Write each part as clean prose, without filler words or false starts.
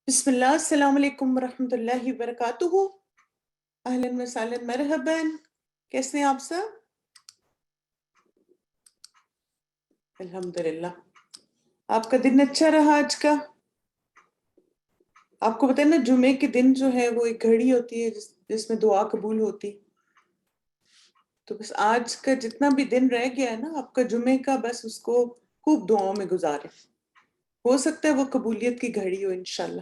بسم اللہ السلام علیکم ورحمۃ اللہ وبرکاتہ. اہلاً وسہلاً مرحباً. کیسے ہیں آپ سب؟ الحمدللہ. آپ کا دن اچھا رہا آج کا؟ آپ کو پتہ ہے نا جمعے کے دن جو ہے وہ ایک گھڑی ہوتی ہے جس میں دعا قبول ہوتی. تو بس آج کا جتنا بھی دن رہ گیا ہے نا آپ کا جمعے کا، بس اس کو خوب دعاؤں میں گزارے. ہو سکتا ہے وہ قبولیت کی گھڑی ہو انشاءاللہ.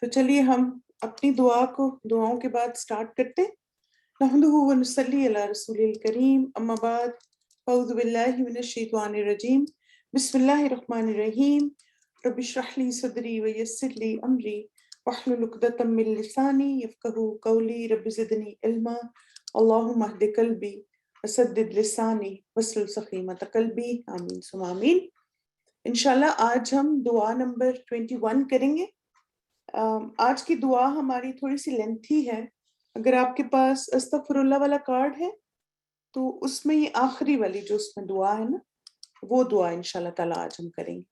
تو چلیے ہم اپنی دعاؤں کے بعد سٹارٹ کرتے ہیں. نحمده ونصلي على رسول الكريم اما بعد اعوذ باللہ من الشیطان الرجیم بسم اللہ الرحمن الرحیم رب اشرح لي صدری ویسر لي امری واحلل عقدۃ من لسانی یفقہوا قولی رب زدنی علما اللہم اہد قلبی وسدد لسانی واسلل سخیمۃ قلبی آمین ثم آمین. انشاءاللہ آج ہم دعا نمبر 21 کریں گے. آج کی دعا ہماری تھوڑی سی لینتھی ہے. اگر آپ کے پاس استغفر اللہ والا کارڈ ہے تو اس میں یہ آخری والی جو اس میں دعا ہے نا وہ دعا انشاءاللہ تعالی آج ہم کریں گے.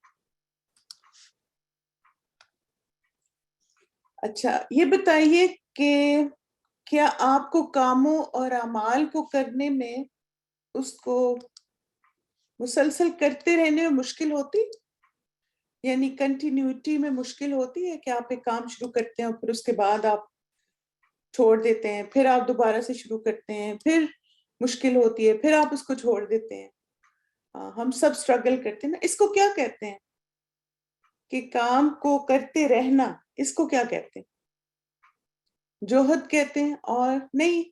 اچھا یہ بتائیے کہ کیا آپ کو کاموں اور اعمال کو کرنے میں اس کو مسلسل کرتے رہنے میں مشکل ہوتی، یعنی کنٹینیوٹی میں مشکل ہوتی ہے کہ آپ ایک کام شروع کرتے ہیں اور پھر اس کے بعد آپ چھوڑ دیتے ہیں، پھر آپ دوبارہ سے شروع کرتے ہیں، پھر مشکل ہوتی ہے، پھر آپ اس کو چھوڑ دیتے ہیں. ہم سب سٹرگل کرتے ہیں نا. اس کو کیا کہتے ہیں کہ کام کو کرتے رہنا؟ اس کو کیا کہتے ہیں؟ جوہد کہتے ہیں. اور نہیں،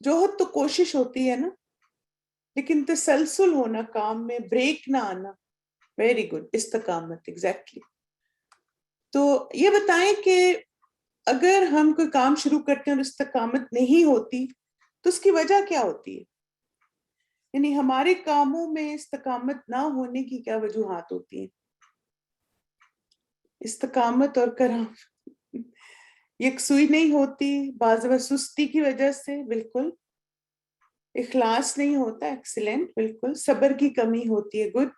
جوہد تو کوشش ہوتی ہے نا، لیکن تسلسل ہونا کام میں، بریک نہ آنا، ویری گڈ، استقامت، ایگزیکٹلی. تو یہ بتائیں کہ اگر ہم کوئی کام شروع کرتے ہیں اور استقامت نہیں ہوتی تو اس کی وجہ کیا ہوتی ہے؟ یعنی ہمارے کاموں میں استقامت نہ ہونے کی کیا وجوہات ہوتی ہیں؟ استقامت اور کرام یکسوئی نہیں ہوتی. بعض وقت سستی کی وجہ سے، بالکل. اخلاص نہیں ہوتا، ایکسیلنٹ، بالکل. صبر کی کمی ہوتی ہے، گڈ.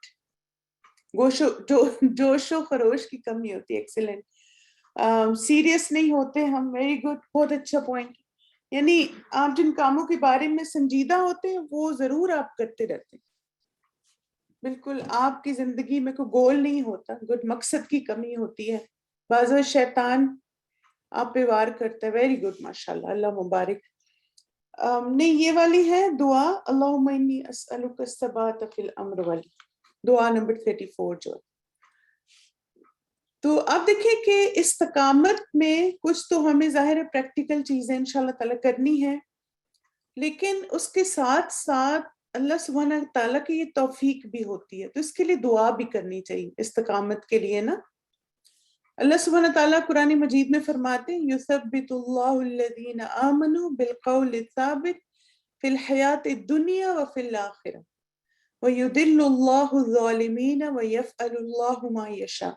جوش و خروش کی کمی ہوتی ہے، ایکسیلنٹ. سیریس نہیں ہوتے ہم، ویری گڈ، بہت اچھا پوائنٹ. یعنی آپ جن کاموں کے بارے میں سنجیدہ ہوتے ہیں وہ ضرور آپ کرتے رہتے ہیں، بالکل. آپ کی زندگی میں کوئی گول نہیں ہوتا، گڈ. مقصد کی کمی ہوتی ہے. بعض وقت شیطان آپ پہ وار کرتا ہے، ویری گڈ، ماشاءاللہ، اللہ مبارک. نہیں، یہ والی ہے دعا، اللہم انی اسألک الثبات فی الامر والی دعا نمبر 34 جو. تو آپ دیکھیں کہ استقامت میں کچھ تو ہمیں ظاہر ہے پریکٹیکل چیزیں انشاءاللہ تعالیٰ کرنی ہے، لیکن اس کے ساتھ ساتھ اللہ سبحانہ تعالیٰ کی یہ توفیق بھی ہوتی ہے. تو اس کے لیے دعا بھی کرنی چاہیے استقامت کے لیے نا. اللہ سبحانہ تعالیٰ قرآن مجید میں فرماتے ہیں یثبت اللہ الذین آمنوا بالقول الثابت فی الحیات الدنیا وفی الآخرہ ویضل اللہ الظالمین ویفعل اللہ ما یشاء.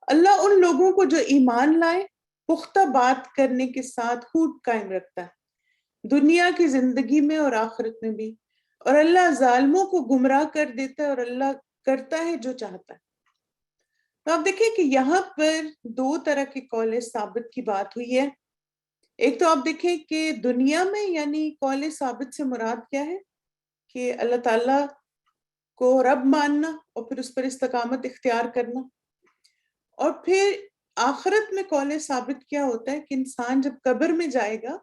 اللہ ان لوگوں کو جو ایمان لائے پختہ بات کرنے کے ساتھ خوب قائم رکھتا ہے دنیا کی زندگی میں اور آخرت میں بھی، اور اللہ ظالموں کو گمراہ کر دیتا ہے اور اللہ کرتا ہے جو چاہتا ہے. تو آپ دیکھیں کہ یہاں پر دو طرح کے قول ثابت کی بات ہوئی ہے. ایک تو آپ دیکھیں کہ دنیا میں، یعنی قول ثابت سے مراد کیا ہے کہ اللہ تعالیٰ کو رب ماننا اور پھر اس پر استقامت اختیار کرنا. اور پھر آخرت میں قول ثابت کیا ہوتا ہے کہ انسان جب قبر میں جائے گا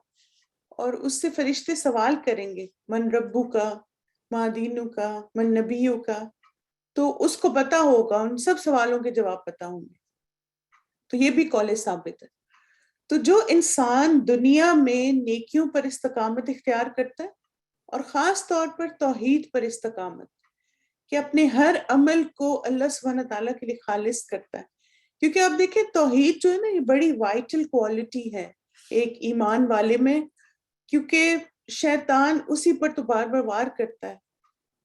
اور اس سے فرشتے سوال کریں گے من ربو کا، ما دینو کا، من نبیو کا، تو اس کو پتا ہوگا، ان سب سوالوں کے جواب پتا ہوں گے. تو یہ بھی قول ثابت ہے. تو جو انسان دنیا میں نیکیوں پر استقامت اختیار کرتا ہے اور خاص طور پر توحید پر استقامت، کہ اپنے ہر عمل کو اللہ سبحانہ تعالیٰ کے لیے خالص کرتا ہے. کیونکہ آپ دیکھیں توحید جو ہے نا یہ بڑی وائٹل کوالٹی ہے ایک ایمان والے میں، کیونکہ شیطان اسی پر تو بار بار وار کرتا ہے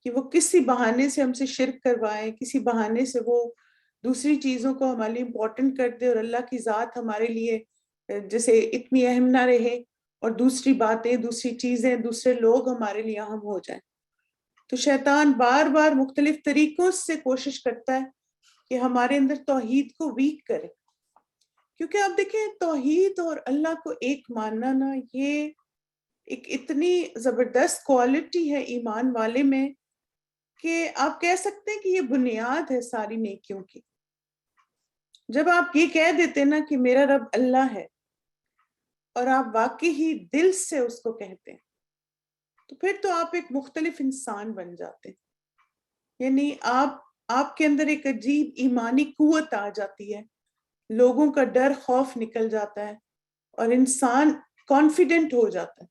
کہ وہ کسی بہانے سے ہم سے شرک کروائے، کسی بہانے سے وہ دوسری چیزوں کو ہمارے لیے امپورٹنٹ کر دے اور اللہ کی ذات ہمارے لیے جیسے اتنی اہم نہ رہے، اور دوسری باتیں، دوسری چیزیں، دوسرے لوگ ہمارے لیے اہم ہو جائیں. تو شیطان بار بار مختلف طریقوں سے کوشش کرتا ہے کہ ہمارے اندر توحید کو ویک کرے. کیونکہ آپ دیکھیں توحید اور اللہ کو ایک ماننا نا، یہ ایک اتنی زبردست کوالٹی ہے ایمان والے میں کہ آپ کہہ سکتے ہیں کہ یہ بنیاد ہے ساری نیکیوں کی. جب آپ یہ کہہ دیتے نا کہ میرا رب اللہ ہے اور آپ واقعی ہی دل سے اس کو کہتے ہیں تو پھر تو آپ ایک مختلف انسان بن جاتے ہیں. یعنی آپ کے اندر ایک عجیب ایمانی قوت آ جاتی ہے، لوگوں کا ڈر خوف نکل جاتا ہے اور انسان کانفیڈنٹ ہو جاتا ہے.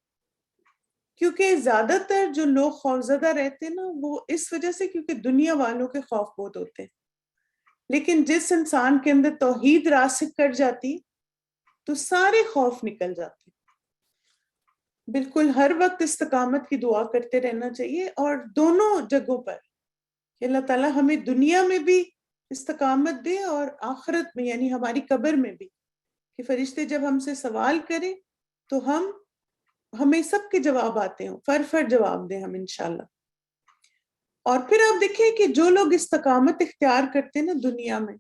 کیونکہ زیادہ تر جو لوگ خوفزدہ رہتے ہیں نا وہ اس وجہ سے کیونکہ دنیا والوں کے خوف بہت ہوتے ہیں. لیکن جس انسان کے اندر توحید راسخ کر جاتی تو سارے خوف نکل جاتے. بالکل ہر وقت استقامت کی دعا کرتے رہنا چاہیے، اور دونوں جگہوں پر کہ اللہ تعالیٰ ہمیں دنیا میں بھی استقامت دے اور آخرت میں یعنی ہماری قبر میں بھی، کہ فرشتے جب ہم سے سوال کریں تو ہمیں سب کے جواب آتے ہوں، فر جواب دیں ہم انشاءاللہ. اور پھر آپ دیکھیں کہ جو لوگ استقامت اختیار کرتے ہیں نا دنیا میں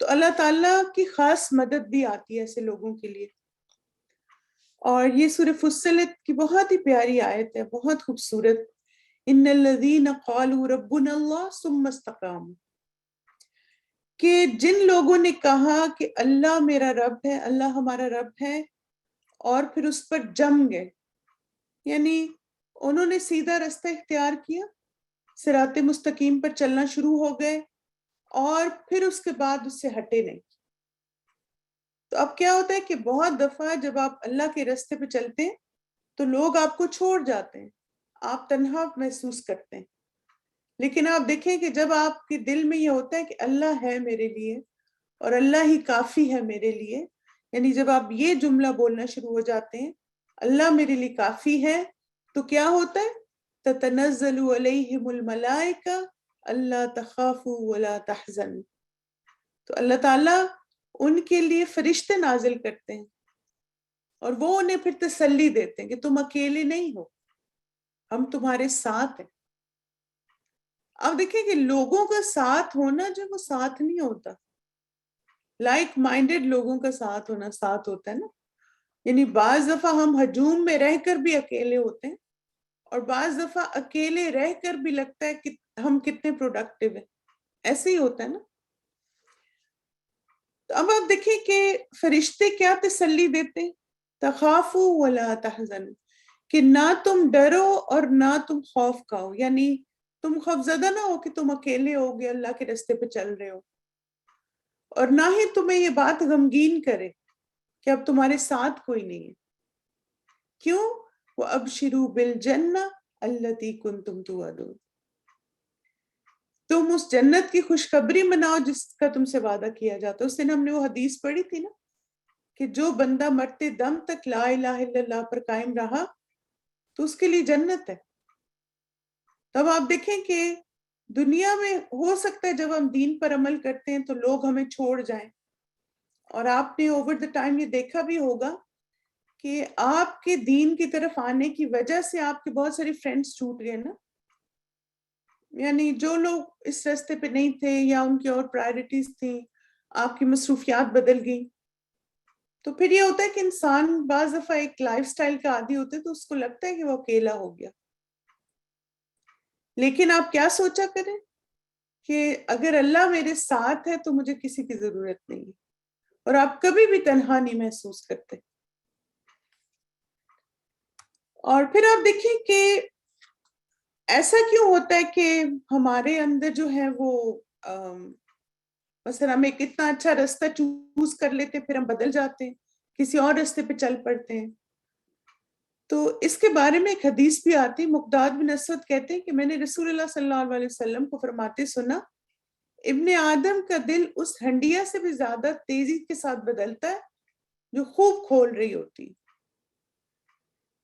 تو اللہ تعالیٰ کی خاص مدد بھی آتی ہے ایسے لوگوں کے لیے. اور یہ سورہ فصلت کی بہت ہی پیاری آیت ہے، بہت خوبصورت. ان الذین قالوا ربنا اللہ ثم استقاموا، کہ جن لوگوں نے کہا کہ اللہ میرا رب ہے، اللہ ہمارا رب ہے، اور پھر اس پر جم گئے، یعنی انہوں نے سیدھا رستہ اختیار کیا، صراط مستقیم پر چلنا شروع ہو گئے، اور پھر اس کے بعد اس سے ہٹے نہیں. تو اب کیا ہوتا ہے کہ بہت دفعہ جب آپ اللہ کے راستے پہ چلتے ہیں تو لوگ آپ کو چھوڑ جاتے ہیں، آپ تنہا محسوس کرتے ہیں. لیکن آپ دیکھیں کہ جب آپ کے دل میں یہ ہوتا ہے کہ اللہ ہے میرے لیے اور اللہ ہی کافی ہے میرے لیے، یعنی جب آپ یہ جملہ بولنا شروع ہو جاتے ہیں اللہ میرے لیے کافی ہے، تو کیا ہوتا ہے؟ تتنزل علیہم الملائکہ اللہ تخافوا ولا تحزنوا. تو اللہ تعالیٰ ان کے لیے فرشتے نازل کرتے ہیں اور وہ انہیں پھر تسلی دیتے ہیں کہ تم اکیلے نہیں ہو، ہم تمہارے ساتھ ہیں. اب دیکھیں کہ لوگوں کا ساتھ ہونا جو وہ ساتھ نہیں ہوتا، لائک مائنڈڈ لوگوں کا ساتھ ہونا ساتھ ہوتا ہے نا. یعنی بعض دفعہ ہم ہجوم میں رہ کر بھی اکیلے ہوتے ہیں اور بعض دفعہ اکیلے رہ کر بھی لگتا ہے کہ ہم کتنے پروڈکٹیو ہیں، ایسے ہی ہوتا ہے نا. تو اب آپ دیکھیں کہ فرشتے کیا تسلی دیتے ہیں؟ تخافوا ولا تحزنوا، کہ نہ تم ڈرو اور نہ تم خوف کھاؤ، یعنی تم خوفزدہ نہ ہو کہ تم اکیلے ہو گے اللہ کے راستے پہ چل رہے ہو، اور نہ ہی تمہیں یہ بات غمگین کرے کہ اب تمہارے ساتھ کوئی نہیں ہے. کیوں؟ وَأَبْشِرُوا بِالْجَنَّةِ الَّتِي كُنْتُمْ تُوعَدُونَ، تم اس جنت کی خوشخبری مناؤ جس کا تم سے وعدہ کیا جاتا. اس دن ہم نے وہ حدیث پڑھی تھی نا کہ جو بندہ مرتے دم تک لا الہ الا اللہ پر قائم رہا تو اس کے لیے جنت ہے. تب آپ دیکھیں کہ دنیا میں ہو سکتا ہے جب ہم دین پر عمل کرتے ہیں تو لوگ ہمیں چھوڑ جائیں، اور آپ نے اوور دا ٹائم یہ دیکھا بھی ہوگا کہ آپ کے دین کی طرف آنے کی وجہ سے آپ کے بہت سارے فرینڈز چھوٹ گئے نا. یعنی جو لوگ اس راستے پہ نہیں تھے یا ان کی اور پرائرٹیز تھیں، آپ کی مصروفیات بدل گئی، تو پھر یہ ہوتا ہے کہ انسان بعض دفعہ ایک لائف سٹائل کا عادی ہوتا ہے تو اس کو لگتا ہے کہ وہ اکیلا ہو گیا. لیکن آپ کیا سوچا کریں کہ اگر اللہ میرے ساتھ ہے تو مجھے کسی کی ضرورت نہیں ہے، اور آپ کبھی بھی تنہا نہیں محسوس کرتے. اور پھر آپ دیکھیں کہ ایسا کیوں ہوتا ہے کہ ہمارے اندر جو ہے وہ مثلا ہم ایک اتنا اچھا راستہ چوز کر لیتے پھر ہم بدل جاتے ہیں، کسی اور راستے پہ چل پڑتے ہیں. تو اس کے بارے میں ایک حدیث بھی آتی، مقداد بن اسود کہتے ہیں کہ میں نے رسول اللہ صلی اللہ علیہ وسلم کو فرماتے سنا، ابن آدم کا دل اس ہنڈیا سے بھی زیادہ تیزی کے ساتھ بدلتا ہے جو خوب کھول رہی ہوتی.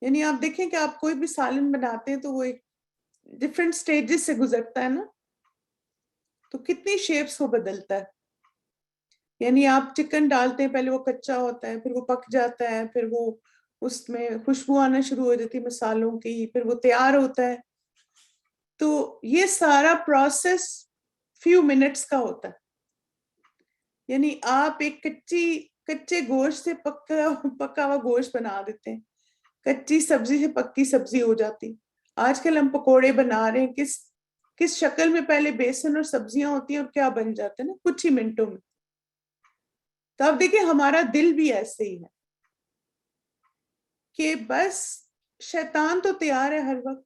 یعنی آپ دیکھیں کہ آپ کوئی بھی سالن بناتے ہیں تو وہ ایک ڈفرینٹ سٹیجز سے گزرتا ہے نا، تو کتنی شیپس وہ بدلتا ہے. یعنی آپ چکن ڈالتے ہیں، پہلے وہ کچا ہوتا ہے، پھر وہ پک جاتا ہے، پھر وہ اس میں خوشبو آنا شروع ہو جاتی ہے مسالوں کی، پھر وہ تیار ہوتا ہے. تو یہ سارا پروسیس فیو منٹس کا ہوتا ہے. یعنی آپ ایک کچے گوشت سے پکا ہوا گوشت بنا دیتے ہیں، کچی سبزی سے پکی سبزی ہو جاتی. آج کل ہم پکوڑے بنا رہے ہیں، کس شکل میں پہلے بیسن اور سبزیاں ہوتی ہیں اور کیا بن جاتے ہیں نا کچھ ہی منٹوں میں. تو اب دیکھیں ہمارا دل بھی ایسے ہی ہے کہ بس شیطان تو تیار ہے ہر وقت،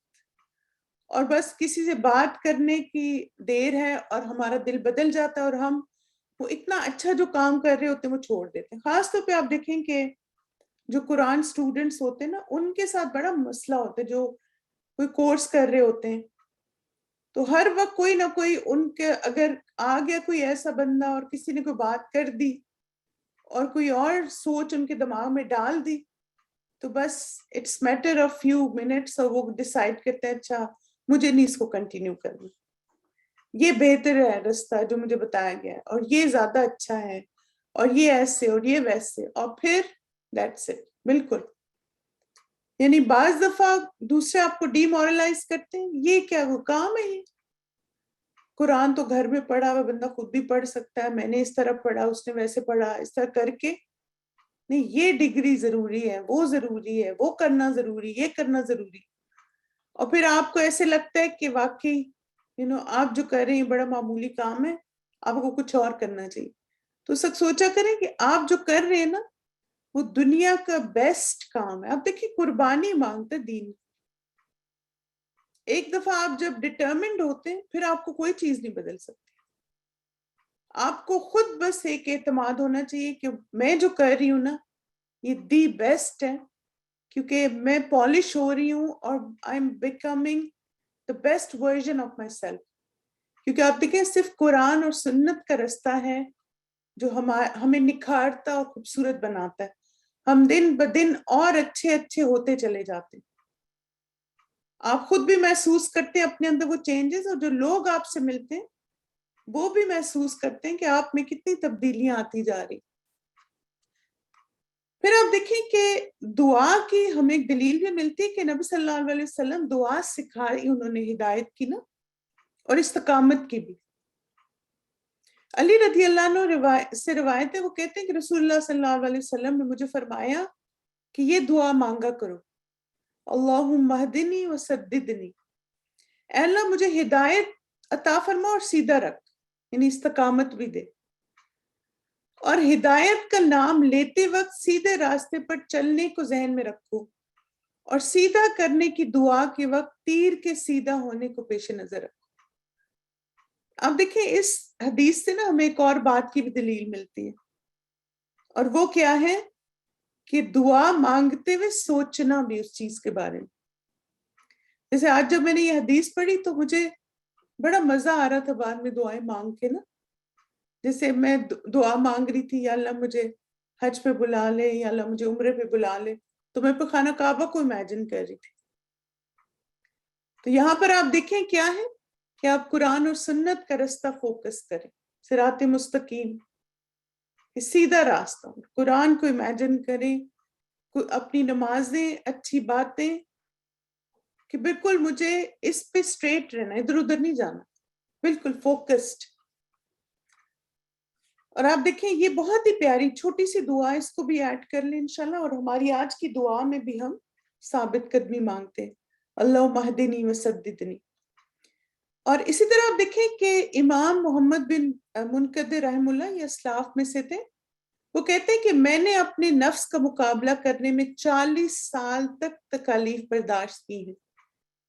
اور بس کسی سے بات کرنے کی دیر ہے اور ہمارا دل بدل جاتا ہے، اور ہم وہ اتنا اچھا جو کام کر رہے ہوتے ہیں وہ چھوڑ دیتے ہیں. خاص طور پہ آپ دیکھیں کہ جو قرآن اسٹوڈنٹس ہوتے ہیں نا، ان کے ساتھ بڑا مسئلہ ہوتا ہے. جو کوئی کورس کر رہے ہوتے ہیں تو ہر وقت کوئی نہ کوئی ان کے اگر آ گیا کوئی ایسا بندہ اور کسی نے کوئی بات کر دی اور کوئی اور سوچ ان کے دماغ میں ڈال دی، تو بس it's matter of few minutes اور وہ ڈیسائیڈ کرتے ہیں اچھا مجھے نہیں اس کو کنٹینیو کرنا، یہ بہتر ہے رستہ جو مجھے بتایا گیا ہے، اور یہ زیادہ اچھا ہے، اور یہ ایسے اور یہ ویسے، اور پھر دیٹس اٹ. بالکل. یعنی بعض دفعہ دوسرے آپ کو ڈی مورلائز کرتے ہیں، یہ کیا وہ کام ہے؟ یہ قرآن تو گھر میں پڑھا ہوا بندہ خود بھی پڑھ سکتا ہے، میں نے اس طرح پڑھا، اس نے ویسے پڑھا، اس طرح کر کے نہیں. یہ ڈگری ضروری ہے، وہ ضروری ہے، وہ کرنا ضروری، یہ کرنا ضروری. اور پھر آپ کو ایسے لگتا ہے کہ واقعی آپ جو کر رہے ہیں بڑا معمولی کام ہے، آپ کو کچھ اور کرنا چاہیے. تو سب سوچا کریں کہ آپ جو کر رہے ہیں نا وہ دنیا کا بیسٹ کام ہے. اب دیکھیں قربانی مانگتا دین. ایک دفعہ آپ جب ڈٹرمنڈ ہوتے ہیں پھر آپ کو کوئی چیز نہیں بدل سکتی. آپ کو خود بس ایک اعتماد ہونا چاہیے کہ میں جو کر رہی ہوں نا یہ دی بیسٹ ہے، کیونکہ میں پالش ہو رہی ہوں اور I am becoming the best version of my self. کیونکہ آپ دیکھیں صرف قرآن اور سنت کا رستہ ہے جو ہمیں نکھارتا اور خوبصورت بناتا ہے. ہم دن بدن اور اچھے ہوتے چلے جاتے ہیں. آپ خود بھی محسوس کرتے ہیں اپنے اندر وہ چینجز، اور جو لوگ آپ سے ملتے ہیں وہ بھی محسوس کرتے ہیں کہ آپ میں کتنی تبدیلیاں آتی جا رہی. پھر آپ دیکھیں کہ دعا کی ہمیں ایک دلیل بھی ملتی ہے کہ نبی صلی اللہ علیہ وسلم دعا سکھائی انہوں نے، ہدایت کی نا، اور استقامت کی بھی. علی رضی اللہ عنہ سے روایت ہے، وہ کہتے ہیں کہ رسول اللہ صلی اللہ علیہ وسلم نے مجھے فرمایا کہ یہ دعا مانگا کرو، اللہم اہدنی وسددنی، اے اللہ مجھے ہدایت عطا فرما اور سیدھا رکھ، یعنی استقامت بھی دے. اور ہدایت کا نام لیتے وقت سیدھے راستے پر چلنے کو ذہن میں رکھو، اور سیدھا کرنے کی دعا کے وقت تیر کے سیدھا ہونے کو پیش نظر رکھو. اب دیکھیں اس حدیث سے نا ہمیں ایک اور بات کی بھی دلیل ملتی ہے، اور وہ کیا ہے کہ دعا مانگتے ہوئے سوچنا بھی اس چیز کے بارے میں. جیسے آج جب میں نے یہ حدیث پڑھی تو مجھے بڑا مزہ آ رہا تھا بعد میں دعائیں مانگ کے نا. جیسے میں دعا مانگ رہی تھی یا اللہ مجھے حج پہ بلا لے، یا اللہ مجھے عمرے پہ بلا لے، تو میں پہ خانہ کعبہ کو امیجن کر رہی تھی. تو یہاں پر آپ دیکھیں کیا ہے کہ آپ قرآن اور سنت کا رستہ فوکس کریں، صراط مستقیم، سیدھا راستہ. قرآن کو امیجن کریں، اپنی نمازیں، اچھی باتیں، کہ بالکل مجھے اس پہ اسٹریٹ رہنا، ادھر ادھر نہیں جانا، بالکل فوکسڈ. اور آپ دیکھیں یہ بہت ہی پیاری چھوٹی سی دعا، اس کو بھی ایڈ کر لیں انشاءاللہ. اور ہماری آج کی دعا میں بھی ہم ثابت قدمی مانگتے ہیں، اللہم اہدنی وسددنی. اور اسی طرح آپ دیکھیں کہ امام محمد بن منکدر رحمہ اللہ یہ اسلاف میں سے تھے. وہ کہتے ہیں کہ میں نے اپنے نفس کا مقابلہ کرنے میں 40 سال تک تکالیف برداشت کی ہیں،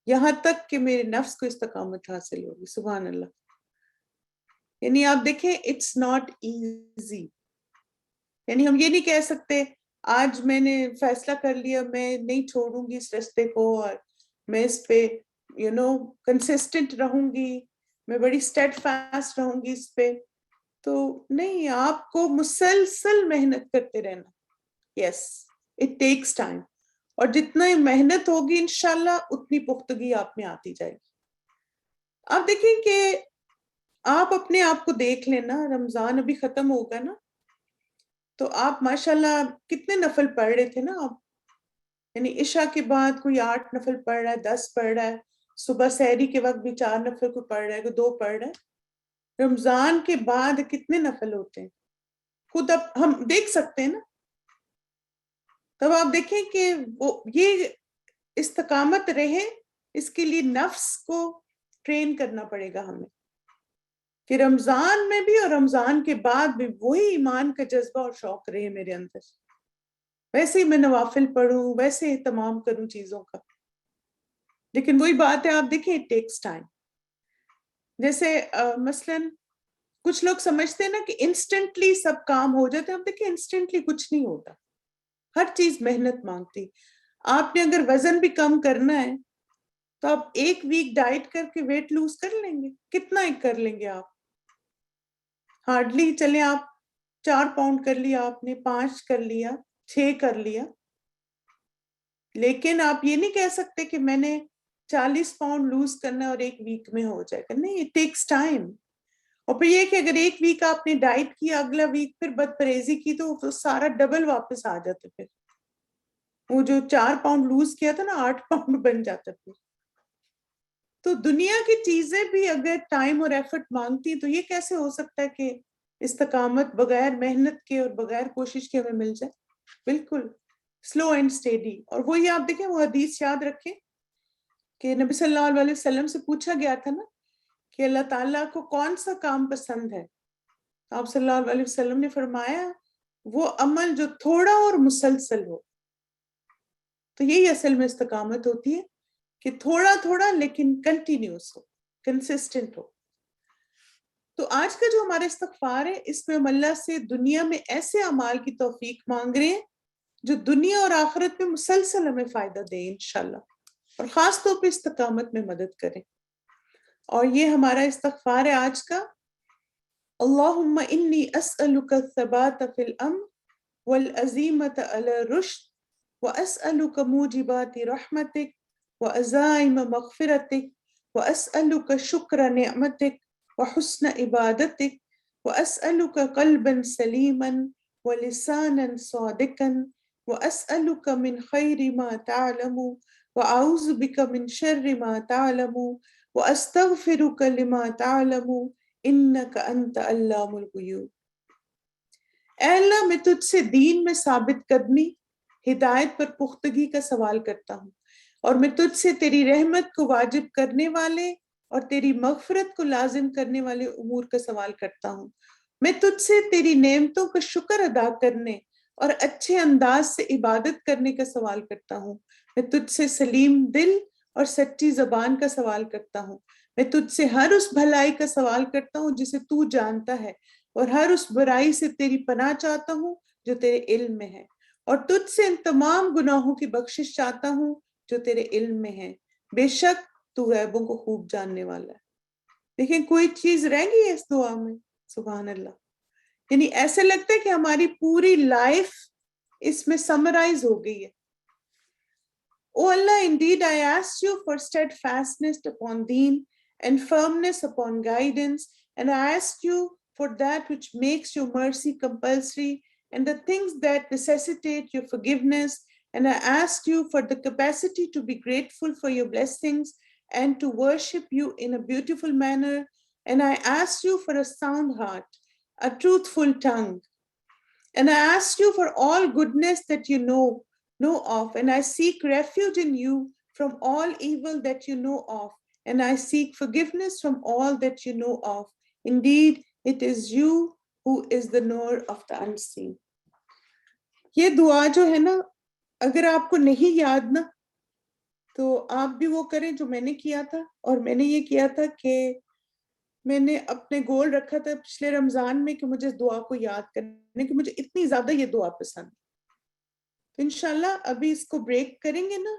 یہاں تک کہ میرے نفس کو استقامت حاصل ہوگی. سبحان اللہ. یعنی آپ دیکھیں اٹس ناٹ ایزی. یعنی ہم یہ نہیں کہہ سکتے آج میں نے فیصلہ کر لیا میں نہیں چھوڑوں گی اس رستے کو، اور میں اس پہ کنسسٹنٹ رہوں گی، میں بڑی اسٹیڈ فاسٹ رہوں گی اس پہ. تو نہیں، آپ کو مسلسل محنت کرتے رہنا. یس اٹ ٹیکس ٹائم، اور جتنا محنت ہوگی انشاءاللہ اتنی پختگی آپ میں آتی جائے گی. آپ دیکھیں کہ آپ اپنے آپ کو دیکھ لینا، رمضان ابھی ختم ہوگا نا، تو آپ ماشاءاللہ کتنے نفل پڑھ رہے تھے نا آپ. یعنی عشاء کے بعد کوئی 8 نفل پڑھ رہا ہے، 10 پڑھ رہا ہے، صبح سحری کے وقت بھی 4 نفل کوئی پڑھ رہا ہے، کوئی 2 پڑھ رہا ہے. رمضان کے بعد کتنے نفل ہوتے ہیں؟ خود اب ہم دیکھ سکتے ہیں نا. تب آپ دیکھیں کہ وہ یہ استقامت رہے، اس کے لیے نفس کو ٹرین کرنا پڑے گا ہمیں کہ رمضان میں بھی اور رمضان کے بعد بھی وہی ایمان کا جذبہ اور شوق رہے میرے اندر، ویسے ہی میں نوافل پڑھوں، ویسے اہتمام کروں چیزوں کا. لیکن وہی بات ہے، آپ دیکھیں اٹ ٹیکس ٹائم. جیسے مثلاً کچھ لوگ سمجھتے ہیں نا کہ انسٹنٹلی سب کام ہو جاتے ہیں. اب دیکھیں انسٹنٹلی کچھ نہیں ہوتا، ہر چیز محنت مانگتی. آپ نے اگر وزن بھی کم کرنا ہے تو آپ 1 ویک ڈائٹ کر کے ویٹ لوز کر لیں گے. کتنا ایک کر لیں گے آپ؟ ہارڈلی چلیں آپ 4 پاؤنڈ کر لیا، آپ نے 5 کر لیا، 6 کر لیا. لیکن آپ یہ نہیں کہہ سکتے کہ میں نے 40 پاؤنڈ لوز کرنا ہے اور 1 ویک میں ہو جائے گا. نہیں، اٹ ٹیکس ٹائم. اور پھر یہ کہ اگر 1 ویک آپ نے ڈائٹ کیا، اگلا ویک پھر بد پرہیزی کی تو سارا ڈبل واپس آ جاتا. پھر وہ جو 4 پاؤنڈ لوز کیا تھا نا 8 پاؤنڈ بن جاتا. پھر تو دنیا کی چیزیں بھی اگر ٹائم اور ایفرٹ مانگتی تو یہ کیسے ہو سکتا ہے کہ استقامت بغیر محنت کے اور بغیر کوشش کے ہمیں مل جائے؟ بالکل سلو اینڈ اسٹیڈی. اور وہی آپ دیکھیں وہ حدیث یاد رکھیں کہ نبی صلی اللہ علیہ وسلم سے پوچھا گیا تھا نا کہ اللہ تعالیٰ کو کون سا کام پسند ہے. آپ صلی اللہ علیہ وسلم نے فرمایا وہ عمل جو تھوڑا اور مسلسل ہو. تو یہی اصل میں استقامت ہوتی ہے کہ تھوڑا تھوڑا لیکن کنٹینیوس ہو، کنسسٹنٹ ہو. تو آج کا جو ہمارا استغفار ہے، اس میں ہم اللہ سے دنیا میں ایسے اعمال کی توفیق مانگ رہے ہیں جو دنیا اور آخرت میں مسلسل ہمیں فائدہ دے انشاءاللہ، اور خاص طور پہ استقامت میں مدد کریں. اور یہ ہمارا استغفار ہے آج کا. اللہم انی اسألک الثبات فی الامر والعزیمت علی الرشد واسألک موجبات رحمتک وعزائم مغفرتک واسألک شکر نعمتک وحسن عبادتک واسألک قلبا سلیما ولسانا صادقا واسألک من خیر ما تعلم واعوذ بک من شر ما تعلم واستغفرک لما تعلم انک انت علام الغیوب. اے اللہ، میں تجھ سے دین میں ثابت قدمی، ہدایت پر پختگی کا سوال کرتا ہوں، اور میں تجھ سے تیری رحمت کو واجب کرنے والے اور تیری مغفرت کو لازم کرنے والے امور کا سوال کرتا ہوں. میں تجھ سے تیری نعمتوں کا شکر ادا کرنے اور اچھے انداز سے عبادت کرنے کا سوال کرتا ہوں. میں تجھ سے سلیم دل اور سچی زبان کا سوال کرتا ہوں. میں تجھ سے ہر اس بھلائی کا سوال کرتا ہوں جسے تو جانتا ہے، اور ہر اس برائی سے تیری پناہ چاہتا ہوں جو تیرے علم میں ہے، اور تجھ سے ان تمام گناہوں کی بخشش چاہتا ہوں جو تیرے علم میں ہے. بے شک تو غیبوں کو خوب جاننے والا ہے. دیکھیں کوئی چیز رہ گئی ہے اس دعا میں؟ سبحان اللہ. یعنی ایسے لگتا ہے کہ ہماری پوری لائف اس میں سمرائز ہو گئی ہے. Oh Allah, indeed I asked you for steadfastness upon deen and firmness upon guidance, and I asked you for that which makes your mercy compulsory and the things that necessitate your forgiveness, and I asked you for the capacity to be grateful for your blessings and to worship you in a beautiful manner, and I asked you for a sound heart, a truthful tongue, and I asked you for all goodness that you know of, and I seek refuge in you from all evil that you know of, and I seek forgiveness from all that you know of. Indeed, it is you who is the knower of the unseen. یہ دعا جو ہے نا، اگر آپ کو نہیں یاد نا تو آپ بھی وہ کریں جو میں نے کیا تھا. اور میں نے یہ کیا تھا کہ میں نے اپنے گول رکھا تھا پچھلے رمضان میں کہ مجھے اس دعا کو یاد کرنے، کہ مجھے اتنی زیادہ یہ دعا پسند. تو انشاءاللہ ابھی اس کو بریک کریں گے نا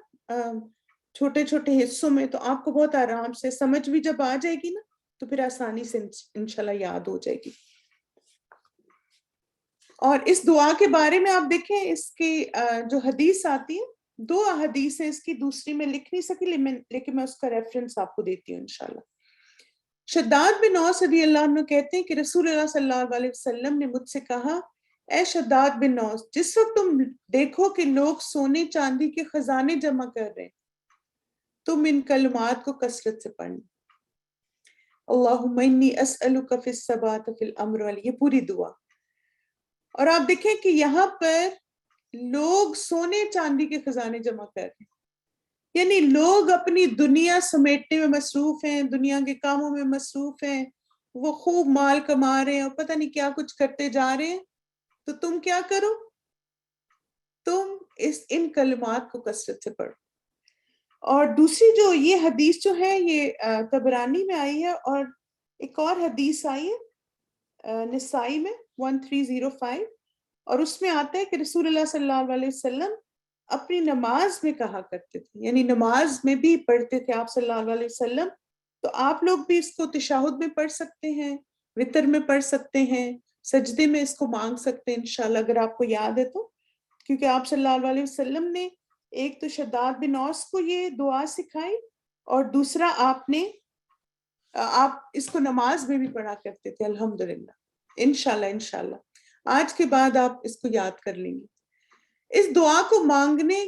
چھوٹے چھوٹے حصوں میں، تو آپ کو بہت آرام سے سمجھ بھی جب آ جائے گی نا تو پھر آسانی سے انشاءاللہ یاد ہو جائے گی. اور اس دعا کے بارے میں آپ دیکھیں اس کی جو حدیث آتی ہے، 2 حدیث ہیں اس کی، دوسری میں لکھ نہیں سکی لیکن میں اس کا ریفرنس آپ کو دیتی ہوں انشاءاللہ. شداد بن اوس رضی اللہ عنہ کہتے ہیں کہ رسول اللہ صلی اللہ علیہ وسلم نے مجھ سے کہا، اے شداد بن اوس، جس وقت تم دیکھو کہ لوگ سونے چاندی کے خزانے جمع کر رہے ہیں، تم ان کلمات کو کثرت سے پڑھنا. اللہم انی اسألک فی الثبات فی الامر والی، یہ پوری دعا. اور آپ دیکھیں کہ یہاں پر لوگ سونے چاندی کے خزانے جمع کر رہے ہیں، یعنی لوگ اپنی دنیا سمیٹنے میں مصروف ہیں، دنیا کے کاموں میں مصروف ہیں، وہ خوب مال کما رہے ہیں اور پتہ نہیں کیا کچھ کرتے جا رہے ہیں. تو تم کیا کرو؟ تم ان کلمات کو کثرت سے پڑھو. اور دوسری جو یہ حدیث جو ہے یہ طبرانی میں آئی ہے، اور ایک اور حدیث آئی ہے نسائی میں 1305، اور اس میں آتا ہے کہ رسول اللہ صلی اللہ علیہ وسلم اپنی نماز میں کہا کرتے تھے، یعنی نماز میں بھی پڑھتے تھے آپ صلی اللہ علیہ وسلم. تو آپ لوگ بھی اس کو تشہد میں پڑھ سکتے ہیں، وتر میں پڑھ سکتے ہیں، سجدے میں اس کو مانگ سکتے ہیں انشاءاللہ اگر آپ کو یاد ہے تو، کیونکہ آپ صلی اللہ علیہ وسلم نے ایک تو شداد بن اوس کو یہ دعا سکھائی، اور دوسرا آپ اس کو نماز میں بھی پڑھا کرتے تھے. الحمدللہ انشاءاللہ آج کے بعد آپ اس کو یاد کر لیں گے. اس دعا کو مانگنے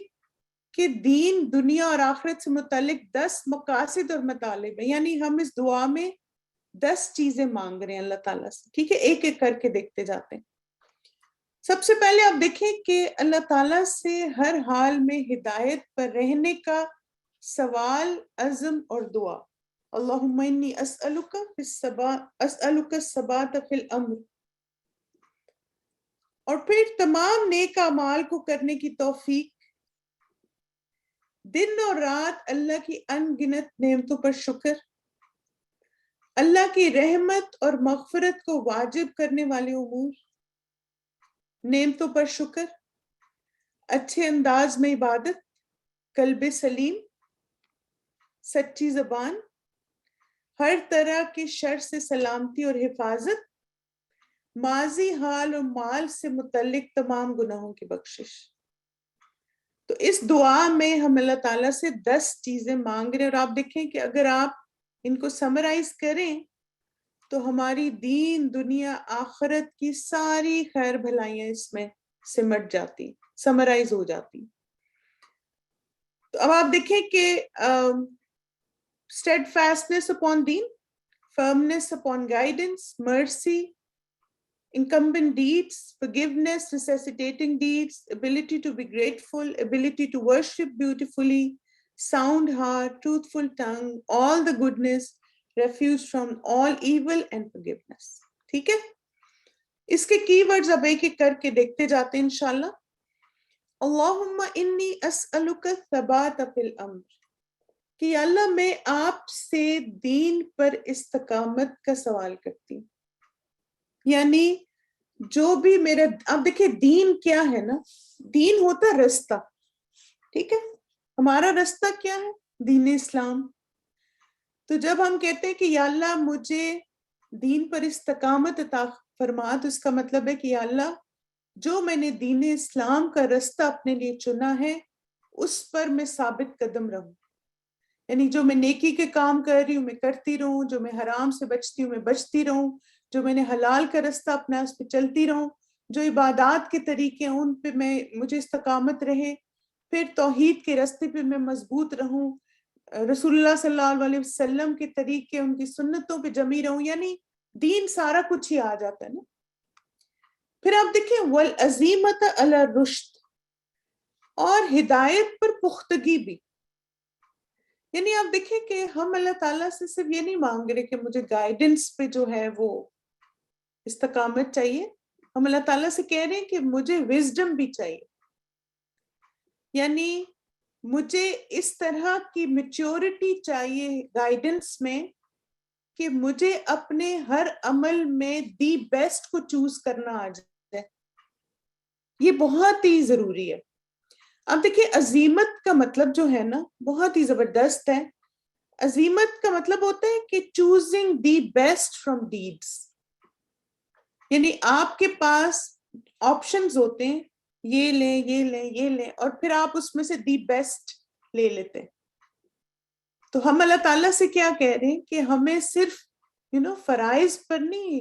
کے دین دنیا اور آخرت سے متعلق 10 مقاصد اور مطالب ہیں، یعنی ہم اس دعا میں 10 چیزیں مانگ رہے ہیں اللہ تعالیٰ سے. ٹھیک ہے، ایک ایک کر کے دیکھتے جاتے ہیں. سب سے پہلے آپ دیکھیں کہ اللہ تعالیٰ سے ہر حال میں ہدایت پر رہنے کا سوال، عزم اور دعا. اللہم انی اسألک الثبات فی الامر، اور پھر تمام نیک اعمال کو کرنے کی توفیق، دن اور رات اللہ کی ان گنت نعمتوں پر شکر، اللہ کی رحمت اور مغفرت کو واجب کرنے والے امور، نعمتوں پر شکر، اچھے انداز میں عبادت، قلب سلیم، سچی زبان، ہر طرح کی شر سے سلامتی اور حفاظت، ماضی حال اور مال سے متعلق تمام گناہوں کی بخشش. تو اس دعا میں ہم اللہ تعالیٰ سے 10 چیزیں مانگ رہے ہیں، اور آپ دیکھیں کہ اگر آپ ان کو سمرائز کریں تو ہماری دین دنیا آخرت کی ساری خیر بھلائیاں اس میں سمٹ جاتی، سمرائز ہو جاتی. تو اب آپ دیکھیں کہ steadfastness upon deen, firmness upon guidance, mercy, incumbent deeds, forgiveness, necessitating deeds, ability to be grateful, ability to worship beautifully, sound heart, truthful tongue, all the goodness, refuge from all evil and forgiveness. ٹھیک ہے، اس کے کی words اب ایک ایک کر کے دیکھتے جاتے ہیں انشاءاللہ. اللہم انی اسألک الثبات فی الامر، کہ اللہ میں آپ سے دین پر استقامت کا سوال کرتی ہوں. یعنی جو بھی میرا، آپ دیکھیں دین کیا ہے نا، دین ہوتا رستہ. ٹھیک ہے، ہمارا رستہ کیا ہے؟ دین اسلام. تو جب ہم کہتے ہیں کہ یا اللہ مجھے دین پر استقامت عطا فرما، تو اس کا مطلب ہے کہ یا اللہ جو میں نے دین اسلام کا رستہ اپنے لیے چنا ہے اس پر میں ثابت قدم رہوں. یعنی جو میں نیکی کے کام کر رہی ہوں میں کرتی رہوں، جو میں حرام سے بچتی ہوں میں بچتی رہوں، جو میں نے حلال کا رستہ اپنا اس پہ چلتی رہوں، جو عبادات کے طریقے ہیں ان پہ مجھے استقامت رہے، پھر توحید کے رستے پہ میں مضبوط رہوں، رسول اللہ صلی اللہ علیہ وسلم کے طریقے ان کی سنتوں پہ جمی رہوں. یعنی دین سارا کچھ ہی آ جاتا ہے نا. پھر آپ دیکھیں والعزیمۃ علی الرشد، اور ہدایت پر پختگی بھی. یعنی آپ دیکھیں کہ ہم اللہ تعالیٰ سے صرف یہ نہیں مانگ رہے کہ مجھے گائیڈنس پہ جو ہے وہ استقامت چاہیے، ہم اللہ تعالیٰ سے کہہ رہے ہیں کہ مجھے وزڈم بھی چاہیے. یعنی مجھے اس طرح کی میچورٹی چاہیے گائیڈنس میں کہ مجھے اپنے ہر عمل میں دی بیسٹ کو چوز کرنا آ جائے. یہ بہت ہی ضروری ہے. اب دیکھیں عزیمت کا مطلب جو ہے نا بہت ہی زبردست ہے. عزیمت کا مطلب ہوتا ہے کہ choosing the best from deeds. یعنی آپ کے پاس آپشنز ہوتے ہیں، یہ لیں یہ لیں یہ لیں، اور پھر آپ اس میں سے دی بیسٹ لے لیتے ہیں. تو ہم اللہ تعالیٰ سے کیا کہہ رہے ہیں کہ ہمیں صرف فرائض پر نہیں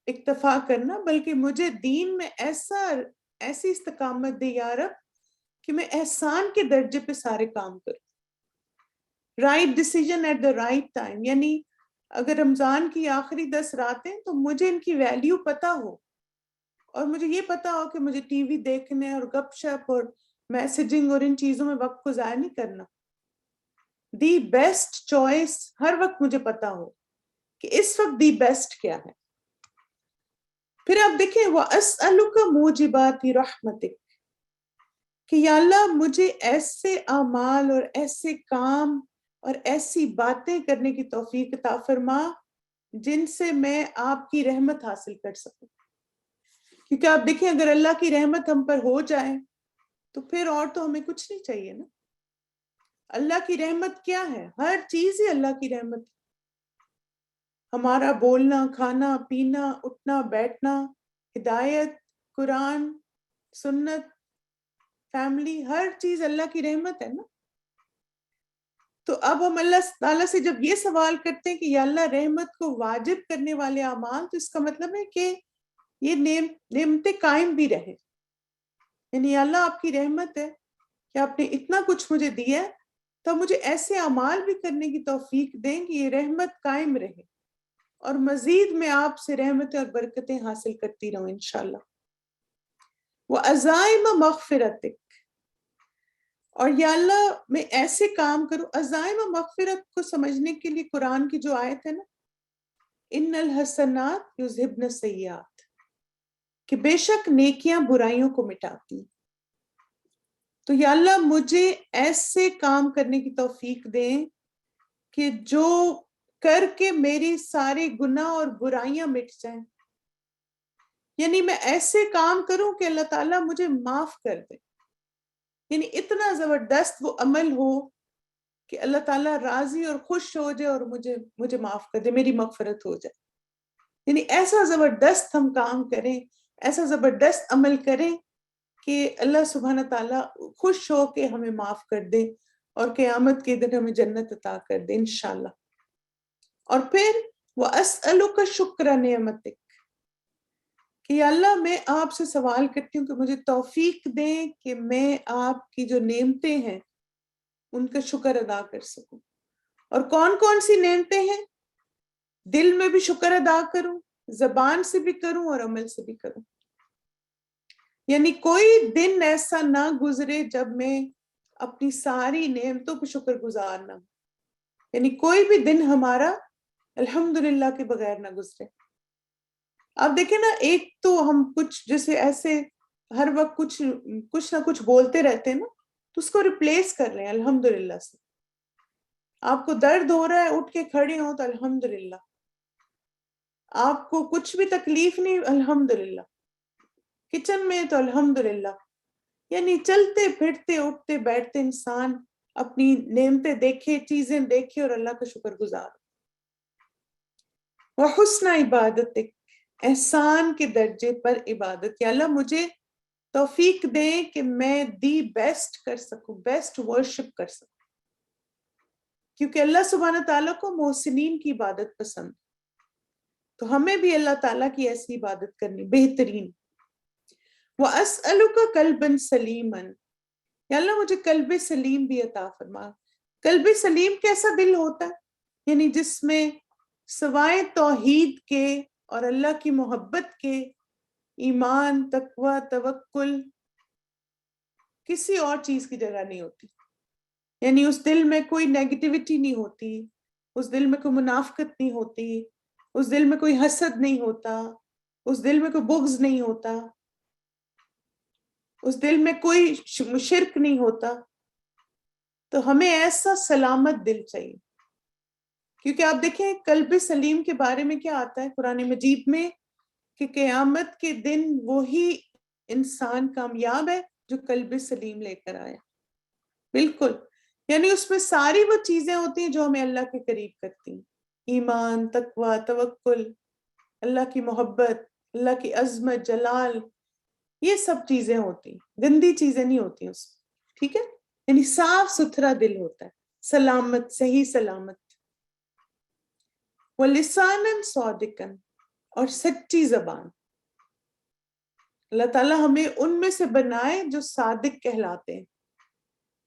اکتفا کرنا، بلکہ مجھے دین میں ایسی استقامت دے یا رب کہ میں احسان کے درجے پہ سارے کام کروں. Right decision at the right time. یعنی اگر رمضان کی آخری 10 راتیں تو مجھے ان کی ویلیو پتہ ہو اور مجھے یہ پتا ہو کہ مجھے ٹی وی دیکھنے اور گپ شپ اور میسجنگ اور ان چیزوں میں وقت کو ضائع نہیں کرنا. دی بیسٹ چوائس ہر وقت مجھے پتا ہو کہ اس وقت دی بیسٹ کیا ہے. پھر آپ دیکھیں وَأَسْأَلُكَ مُوجِبَاتِ رَحْمَتِكَ کہ یا اللہ مجھے ایسے اعمال اور ایسے کام اور ایسی باتیں کرنے کی توفیق عطا فرما جن سے میں آپ کی رحمت حاصل کر سکوں. کیونکہ آپ دیکھیں اگر اللہ کی رحمت ہم پر ہو جائے تو پھر اور تو ہمیں کچھ نہیں چاہیے نا. اللہ کی رحمت کیا ہے؟ ہر چیز ہی اللہ کی رحمت ہے. ہمارا بولنا، کھانا، پینا، اٹھنا، بیٹھنا، ہدایت، قرآن، سنت، فیملی، ہر چیز اللہ کی رحمت ہے نا. تو اب ہم اللہ تعالیٰ سے جب یہ سوال کرتے ہیں کہ یا اللہ رحمت کو واجب کرنے والے اعمال، تو اس کا مطلب ہے کہ یہ نعمتیں قائم بھی رہے. یعنی یا اللہ آپ کی رحمت ہے کہ آپ نے اتنا کچھ مجھے دیا ہے، تو مجھے ایسے اعمال بھی کرنے کی توفیق دیں کہ یہ رحمت قائم رہے اور مزید میں آپ سے رحمتیں اور برکتیں حاصل کرتی رہوں انشاءاللہ. وَعَزَائِمَ مَغْفِرَتِكَ اور یا اللہ میں ایسے کام کروں. عزائم مغفرت کو سمجھنے کے لیے قرآن کی جو آیت ہے نا، ان الحسنات یذہبن السیئات، کہ بے شک نیکیاں برائیوں کو مٹاتی. تو یا اللہ مجھے ایسے کام کرنے کی توفیق دیں کہ جو کر کے میری سارے گناہ اور برائیاں مٹ جائیں. یعنی میں ایسے کام کروں کہ اللہ تعالیٰ مجھے معاف کر دے. یعنی اتنا زبردست وہ عمل ہو کہ اللہ تعالیٰ راضی اور خوش ہو جائے اور مجھے معاف کر دے، میری مغفرت ہو جائے. یعنی ایسا زبردست ہم کام کریں، ایسا زبردست عمل کریں کہ اللہ سبحانہ تعالیٰ خوش ہو کے ہمیں معاف کر دے اور قیامت کے دن ہمیں جنت عطا کر دے انشاءاللہ. اور پھر وَأَسْأَلُكَ شُكْرَ نِعْمَتِكَ کہ یا اللہ میں آپ سے سوال کرتی ہوں کہ مجھے توفیق دیں کہ میں آپ کی جو نعمتیں ہیں ان کا شکر ادا کر سکوں. اور کون کون سی نعمتیں ہیں؟ دل میں بھی شکر ادا کروں، زبان سے بھی کروں اور عمل سے بھی کروں. یعنی کوئی دن ایسا نہ گزرے جب میں اپنی ساری نعمتوں پہ شکر گزار نہ ہوں. یعنی کوئی بھی دن ہمارا الحمدللہ کے بغیر نہ گزرے. آپ دیکھیں نا، ایک تو ہم کچھ جیسے ایسے ہر وقت کچھ نہ کچھ بولتے رہتے ہیں نا، تو اس کو ریپلیس کر رہے ہیں الحمدللہ سے. آپ کو درد ہو رہا ہے، اٹھ کے کھڑے ہوں تو الحمدللہ. آپ کو کچھ بھی تکلیف نہیں، الحمدللہ. کچن میں تو الحمدللہ. یعنی چلتے پھرتے اٹھتے بیٹھتے انسان اپنی نعمتیں دیکھے، چیزیں دیکھے اور اللہ کا شکر گزار. وحسن عبادتک احسان کے درجے پر عبادت. یا اللہ مجھے توفیق دیں کہ میں دی بیسٹ کر سکوں، بیسٹ ورشپ کر سکوں. کیونکہ اللہ سبحانہ تعالیٰ کو محسنین کی عبادت پسند، تو ہمیں بھی اللہ تعالیٰ کی ایسی عبادت کرنی بہترین. وَأَسْأَلُكَ قَلْبًا سَلِيمًا یا اللہ مجھے قلب سلیم بھی عطا فرما. قلب سلیم کیسا دل ہوتا ہے؟ یعنی جس میں سوائے توحید کے اور اللہ کی محبت کے ایمان، تقوی، توکل کسی اور چیز کی جگہ نہیں ہوتی. یعنی اس دل میں کوئی نیگیٹیوٹی نہیں ہوتی، اس دل میں کوئی منافقت نہیں ہوتی، اس دل میں کوئی حسد نہیں ہوتا، اس دل میں کوئی بغض نہیں ہوتا، اس دل میں کوئی شرک نہیں ہوتا. تو ہمیں ایسا سلامت دل چاہیے. کیونکہ آپ دیکھیں قلب سلیم کے بارے میں کیا آتا ہے قرآن مجید میں کہ قیامت کے دن وہی انسان کامیاب ہے جو قلب سلیم لے کر آیا. بالکل. یعنی اس میں ساری وہ چیزیں ہوتی ہیں جو ہمیں اللہ کے قریب کرتی ہیں. ایمان، تقوی، توکل، اللہ کی محبت، اللہ کی عظمت، جلال، یہ سب چیزیں ہوتی ہیں. گندی چیزیں نہیں ہوتی اس میں. ٹھیک ہے. یعنی صاف ستھرا دل ہوتا ہے، سلامت، صحیح سلامت. وَلِسَانًا صَادِقًا اور سچی زبان. اللہ تعالیٰ ہمیں ان میں سے بنائے جو صادق کہلاتے ہیں،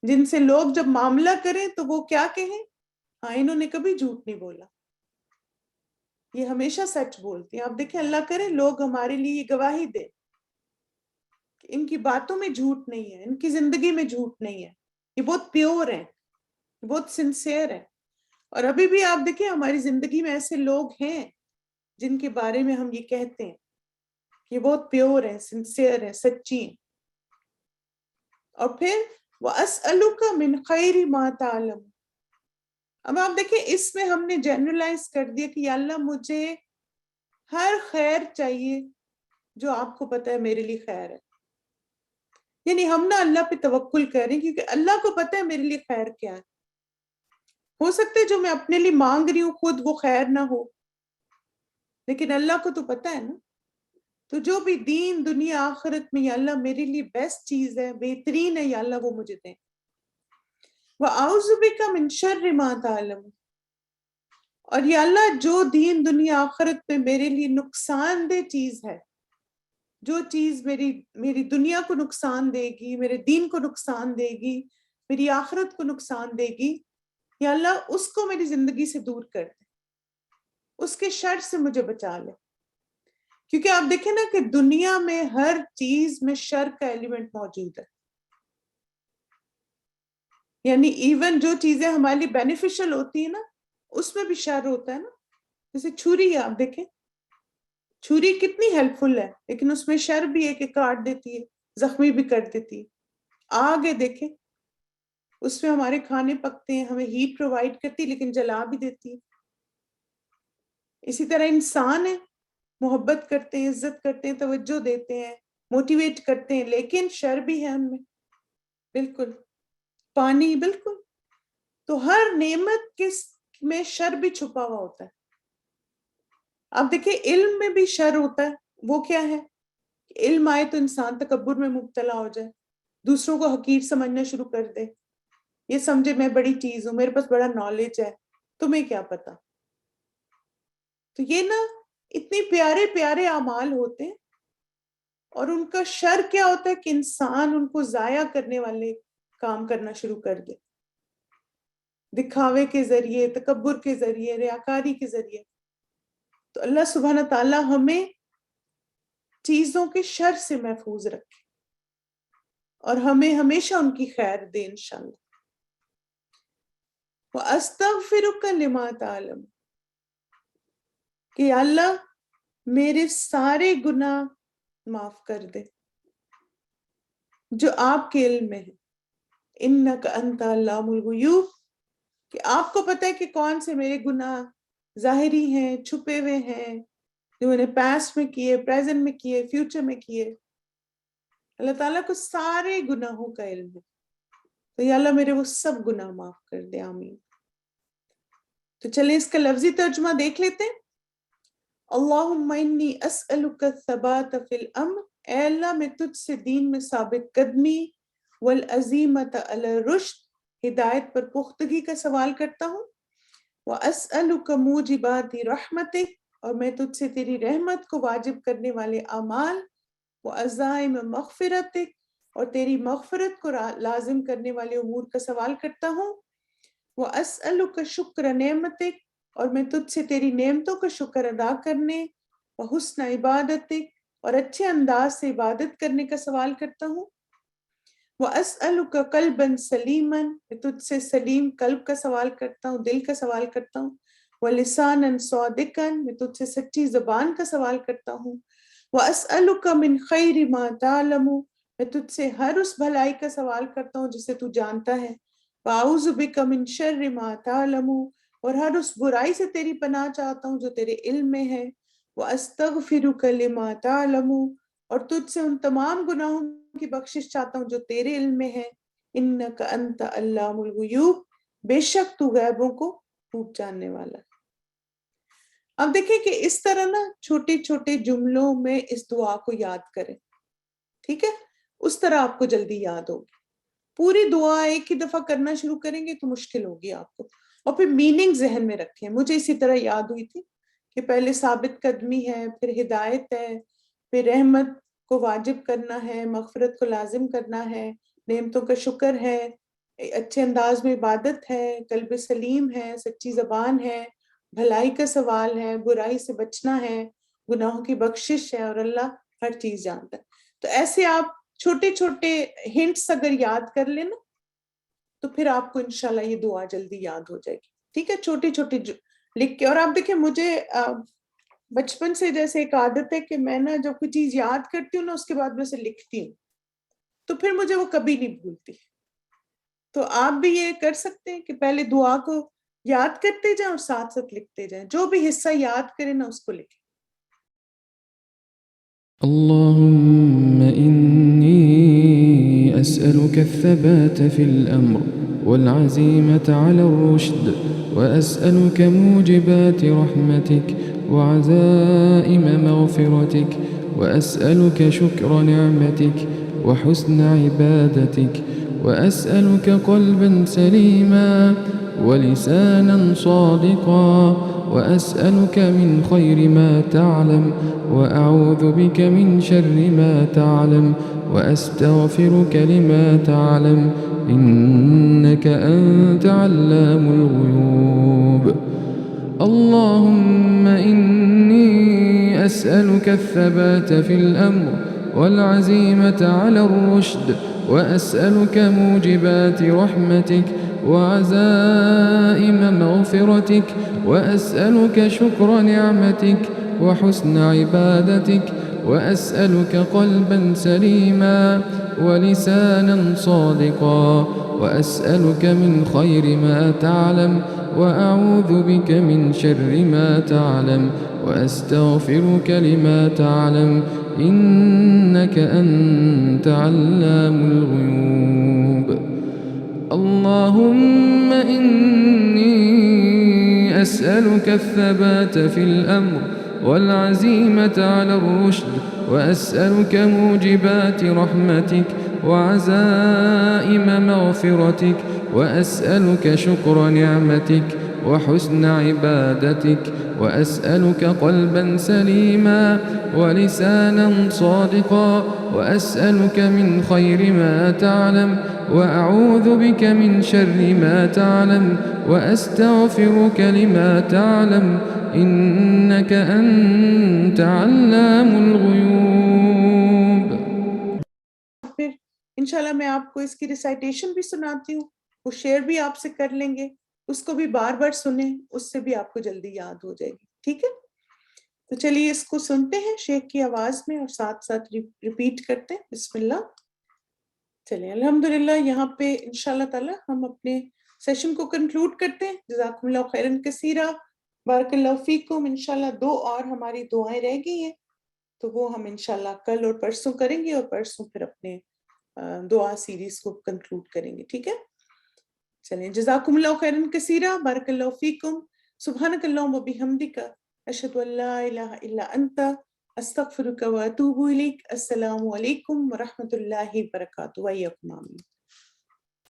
جن سے لوگ جب معاملہ کریں تو وہ کیا کہیں؟ ہاں انہوں نے کبھی جھوٹ نہیں بولا، یہ ہمیشہ سچ بولتی ہیں. آپ دیکھیں اللہ کرے لوگ ہمارے لیے یہ گواہی دیں ان کی باتوں میں جھوٹ نہیں ہے، ان کی زندگی میں جھوٹ نہیں ہے، یہ بہت پیور ہیں، بہت سنسیئر ہے. اور ابھی بھی آپ دیکھیں ہماری زندگی میں ایسے لوگ ہیں جن کے بارے میں ہم یہ کہتے ہیں کہ یہ بہت پیور ہیں، سنسیئر ہیں، سچی ہیں. اور پھر وَأَسْأَلُكَ مِنْ خَيْرِ مَا تَعْلَمُ. اب آپ دیکھیں اس میں ہم نے جنرلائز کر دیا کہ یا اللہ مجھے ہر خیر چاہیے جو آپ کو پتہ ہے میرے لیے خیر ہے. یعنی ہم نہ اللہ پہ توکل کریں کیونکہ اللہ کو پتہ ہے میرے لیے خیر کیا ہے. ہو سکتا ہے جو میں اپنے لیے مانگ رہی ہوں خود وہ خیر نہ ہو، لیکن اللہ کو تو پتہ ہے نا. تو جو بھی دین دنیا آخرت میں یا اللہ میرے لیے بیسٹ چیز ہے، بہترین ہے، یا اللہ وہ مجھے دیں. وَأَعُوذُ بِكَ مِنْ شَرِّ مَا تَعْلَمُ. اور یا اللہ جو دین دنیا آخرت میں میرے لیے نقصان دہ چیز ہے، جو چیز میری دنیا کو نقصان دے گی، میرے دین کو نقصان دے گی، میری آخرت کو نقصان دے گی، یا اللہ اس کو میری زندگی سے دور کر دے، اس کے شر سے مجھے بچا لے. کیونکہ آپ دیکھیں نا کہ دنیا میں ہر چیز میں شر کا ایلیمنٹ موجود ہے. یعنی ایون جو چیزیں ہمارے لیے بینیفیشل ہوتی ہیں نا اس میں بھی شر ہوتا ہے نا. جیسے چھری ہے، آپ دیکھیں چھری کتنی ہیلپ فل ہے، لیکن اس میں شر بھی ہے کہ کاٹ دیتی ہے، زخمی بھی کر دیتی ہے. آگ ہے دیکھیں، اس میں ہمارے کھانے پکتے ہیں، ہمیں ہیٹ پرووائڈ کرتی لیکن جلا بھی دیتی ہے. اسی طرح انسان ہے، محبت کرتے ہیں، عزت کرتے ہیں، توجہ دیتے ہیں، موٹیویٹ کرتے ہیں، لیکن شر بھی ہے ان میں. بالکل پانی، بالکل. تو ہر نعمت میں شر بھی چھپا ہوا ہوتا ہے. آپ دیکھیں علم میں بھی شر ہوتا ہے. وہ کیا ہے؟ علم آئے تو انسان تکبر میں مبتلا ہو جائے، دوسروں کو حقیر سمجھنا شروع کر دے، یہ سمجھے میں بڑی چیز ہوں، میرے پاس بڑا نالج ہے، تمہیں کیا پتا. تو یہ نا اتنے پیارے پیارے اعمال ہوتے ہیں اور ان کا شر کیا ہوتا ہے کہ انسان ان کو ضائع کرنے والے کام کرنا شروع کر دے، دکھاوے کے ذریعے، تکبر کے ذریعے، ریاکاری کے ذریعے. تو اللہ سبحانہ تعالیٰ ہمیں چیزوں کے شر سے محفوظ رکھے اور ہمیں ہمیشہ ان کی خیر دے انشاءاللہ. وَأَسْتَغْفِرُكَ لِمَا تَعْلَمُ. کہ اللہ میرے سارے گناہ معاف کر دے جو آپ کے علم میں ہے. اِنَّكَ أَنْتَ عَلَّامُ الْغُيُوبِ. کہ آپ کو پتہ ہے کہ کون سے میرے گناہ ظاہری ہیں، چھپے ہوئے ہیں، جو میں نے پاسٹ میں کیے، پریزنٹ میں کیے، فیوچر میں کیے. اللہ تعالیٰ کو سارے گناہوں کا علم ہے. تو یا اللہ میرے وہ سب گناہ معاف کر دے. آمین. تو چلیں اس کا لفظی ترجمہ دیکھ لیتے ہیں. اللہم انی اسألک الثبات فی الامر. اے اللہ میں تجھ سے دین میں ثابت قدمی، والعزیمت علی الرشد، ہدایت پر پختگی کا سوال کرتا ہوں. واسألک موجبات رحمتک، اور میں تجھ سے تیری رحمت کو واجب کرنے والے اعمال، وعزائم مغفرتک، اور تیری مغفرت کو لازم کرنے والے امور کا سوال کرتا ہوں. واسألک شکر نعمتک، اور میں تجھ سے تیری نعمتوں کا شکر ادا کرنے، وحسن عبادتک، اور اچھے انداز سے عبادت کرنے کا سوال کرتا ہوں. واسألک قلبا سلیما، میں تجھ سے سلیم قلب کا سوال کرتا ہوں، دل کا سوال کرتا ہوں. ولسانا صادقا، میں تجھ سے سچی زبان کا سوال کرتا ہوں. واسألک من خیر ما تعلم، میں تجھ سے ہر اس بھلائی کا سوال کرتا ہوں جسے تو جانتا ہے. واعوذ بک من شر ما تعلم، اور ہر اس برائی سے تیری پناہ چاہتا ہوں جو تیرے علم میں ہے. واستغفرک لما تعلم، اور تجھ سے ان تمام گناہوں کی بخشش چاہتا ہوں جو تیرے علم میں ہے. انک انت علام الغیوب، بے شک تو غیبوں کو خوب جاننے والا ہے. اب دیکھیں کہ اس طرح نا چھوٹے چھوٹے جملوں میں اس دعا کو یاد کریں، ٹھیک ہے؟ اس طرح آپ کو جلدی یاد ہوگی. پوری دعا ایک ہی دفعہ کرنا شروع کریں گے تو مشکل ہوگی آپ کو. اور پھر میننگ ذہن میں رکھیں. مجھے اسی طرح یاد ہوئی تھی کہ پہلے ثابت قدمی ہے، پھر ہدایت ہے، پھر رحمت کو واجب کرنا ہے، مغفرت کو لازم کرنا ہے، نعمتوں کا شکر ہے، اچھے انداز میں عبادت ہے، قلب سلیم ہے، سچی زبان ہے، بھلائی کا سوال ہے، برائی سے بچنا ہے، گناہوں کی بخشش ہے، اور اللہ ہر چیز جانتا ہے. تو ایسے آپ چھوٹے چھوٹے ہنٹس اگر یاد کر لینا تو پھر آپ کو انشاءاللہ یہ دعا جلدی یاد ہو جائے گی. ٹھیک ہے, چھوٹی چھوٹی لکھ کے. اور آپ دیکھیں مجھے بچپن سے جیسے ایک عادت ہے کہ میں نا جب کوئی چیز یاد کرتی ہوں نا اس کے بعد میں اسے لکھتی ہوں, تو پھر مجھے وہ کبھی نہیں بھولتی. تو آپ بھی یہ کر سکتے ہیں کہ پہلے دعا کو یاد کرتے جائیں اور ساتھ ساتھ لکھتے جائیں, جو بھی حصہ یاد کریں نا اس کو لکھیں. اللهم إني أسألك الثبات في الأمر والعزيمة على الرشد وأسألك موجبات رحمتك وعزائم مغفرتك وأسألك شكر نعمتك وحسن عبادتك وأسألك قلبا سليما ولسانا صادقا وأسألك من خير ما تعلم وأعوذ بك من شر ما تعلم وأستغفرك لما تعلم إنك أنت علام الغيوب. اللهم إني أسألك الثبات في الأمر والعزيمة على الرشد وأسألك موجبات رحمتك وعزائم مغفرتك وأسألك شكر نعمتك وحسن عبادتك وأسألك قلبا سليما ولسانا صادقا وأسألك من خير ما تعلم وأعوذ بك من شر ما تعلم وأستغفرك لما تعلم إنك أنت علام الغيوب. اللهم إني أسألك الثبات في الأمر والعزيمة على الرشد وأسألك موجبات رحمتك وعزائم مغفرتك وأسألك شكر نعمتك وحسن عبادتك وأسألك قلبا سليما ولسانا صادقا وأسألك من خير ما تعلم وأعوذ بك من شر ما تعلم وأستغفرك لما تعلم إنك أنت علام الغيوب. پھر انشاءاللہ میں آپ کو اس کی ریسائٹیشن بھی سناتی ہوں, وہ شیئر بھی آپ سے کر لیں گے, اس کو بھی بار بار سنیں, اس سے بھی آپ کو جلدی یاد ہو جائے گی. ٹھیک ہے, تو چلیے اس کو سنتے ہیں شیخ کی آواز میں اور ساتھ ساتھ ریپیٹ کرتے ہیں. بسم اللہ. چلیے الحمدللہ یہاں پہ انشاءاللہ تعالی ہم اپنے سیشن کو کنکلوڈ کرتے ہیں. جزاکم اللہ خیرن کثیرہ, بارک اللہ فیکم. انشاءاللہ 2 اور ہماری دعائیں رہ گئی ہیں, تو وہ ہم انشاءاللہ کل اور پرسوں کریں گے, اور پرسوں پھر اپنے دعا سیریز کو کنکلوڈ کریں گے. ٹھیک ہے, چلیں جزاکم اللہ خیرن کثیرہ, بارک اللہ فیکم. سبحانک اللہم و بحمدک, اشہد ان لا الہ الا انت, استغفرک و اتوب الیک. السلام علیکم ورحمۃ اللہ وبرکاتہ. وإیاکم آمین.